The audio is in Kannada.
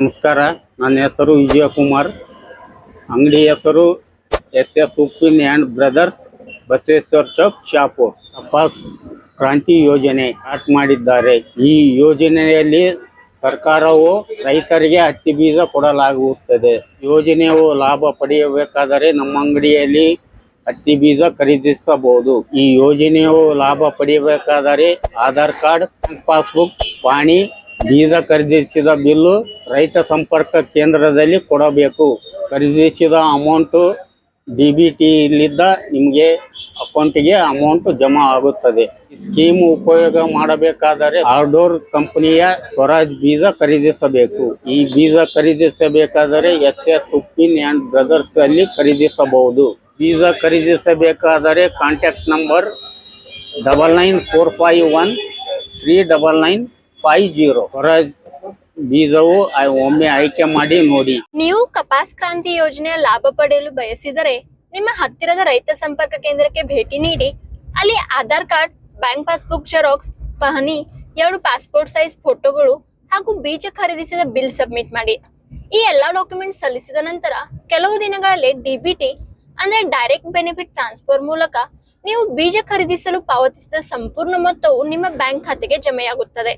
ನಮಸ್ಕಾರ, ನನ್ನ ಹೆಸರು ವಿಜಯಕುಮಾರ್. ಅಂಗಡಿ ಹೆಸರು S Uppin and brothers, Basaveshwara Chowk, Shahapur. ತಪಾಸ್ ಕ್ರಾಂತಿ ಯೋಜನೆ ಸ್ಟಾರ್ಟ್ ಮಾಡಿದ್ದಾರೆ. ಈ ಯೋಜನೆಯಲ್ಲಿ ಸರ್ಕಾರವು ರೈತರಿಗೆ ಹತ್ತಿ ಬೀಜ ಕೊಡಲಾಗುತ್ತದೆ. ಯೋಜನೆಯು ಲಾಭ ಪಡೆಯಬೇಕಾದರೆ ನಮ್ಮ ಅಂಗಡಿಯಲ್ಲಿ ಹತ್ತಿ ಬೀಜ ಖರೀದಿಸಬಹುದು. ಈ ಯೋಜನೆಯು ಲಾಭ ಪಡೆಯಬೇಕಾದರೆ ಆಧಾರ್ ಕಾರ್ಡ್, ಬ್ಯಾಂಕ್ ಪಾಸ್ಬುಕ್, ಪಾಣಿ, ಬೀಜ ಖರೀದಿಸಿದ ಬಿಲ್ಲು ರೈತ ಸಂಪರ್ಕ ಕೇಂದ್ರದಲ್ಲಿ ಕೊಡಬೇಕು. ಖರೀದಿಸಿದ ಅಮೌಂಟು DBT ಇಲ್ಲಿದ್ದ ನಿಮಗೆ ಅಕೌಂಟಿಗೆ ಅಮೌಂಟ್ ಜಮಾ ಆಗುತ್ತದೆ. ಈ ಸ್ಕೀಮ್ ಉಪಯೋಗ ಮಾಡಬೇಕಾದರೆ ಆರ್ಡೋರ್ ಕಂಪನಿಯ ಸ್ವರಾಜ್ ಬೀಜ ಖರೀದಿಸಬೇಕು. ಈ ಬೀಜ ಖರೀದಿಸಬೇಕಾದರೆ ಎಸ್ ಉಪ್ಪಿನ್ ಆ್ಯಂಡ್ ಬ್ರದರ್ಸ್ ಅಲ್ಲಿ ಖರೀದಿಸಬಹುದು. ಬೀಜ ಖರೀದಿಸಬೇಕಾದರೆ ಕಾಂಟ್ಯಾಕ್ಟ್ ನಂಬರ್ 9945139950. ಸ್ವರಾಜ್ ಬೀಜವು ಒಮ್ಮೆ ಆಯ್ಕೆ ಮಾಡಿ ನೋಡಿ. ನೀವು ಕಪಾಸ್ ಕ್ರಾಂತಿ ಯೋಜನೆಯ ಲಾಭ ಪಡೆಯಲು ಬಯಸಿದರೆ ನಿಮ್ಮ ಹತ್ತಿರದ ರೈತ ಸಂಪರ್ಕ ಕೇಂದ್ರಕ್ಕೆ ಭೇಟಿ ನೀಡಿ ಅಲ್ಲಿ Aadhaar card, bank passbook xerox, ಪಹಣಿ, 2 ಪಾಸ್ಪೋರ್ಟ್ ಸೈಜ್ ಫೋಟೋಗಳು ಹಾಗೂ ಬೀಜ ಖರೀದಿಸಿದ ಬಿಲ್ ಸಬ್ಮಿಟ್ ಮಾಡಿ. ಈ ಎಲ್ಲಾ ಡಾಕ್ಯುಮೆಂಟ್ ಸಲ್ಲಿಸಿದ ನಂತರ ಕೆಲವು ದಿನಗಳಲ್ಲಿ DBT ಅಂದ್ರೆ ಡೈರೆಕ್ಟ್ ಬೆನಿಫಿಟ್ ಟ್ರಾನ್ಸ್ಫರ್ ಮೂಲಕ ನೀವು ಬೀಜ ಖರೀದಿಸಲು ಪಾವತಿಸಿದ ಸಂಪೂರ್ಣ ಮೊತ್ತವು ನಿಮ್ಮ ಬ್ಯಾಂಕ್ ಖಾತೆಗೆ ಜಮೆಯಾಗುತ್ತದೆ.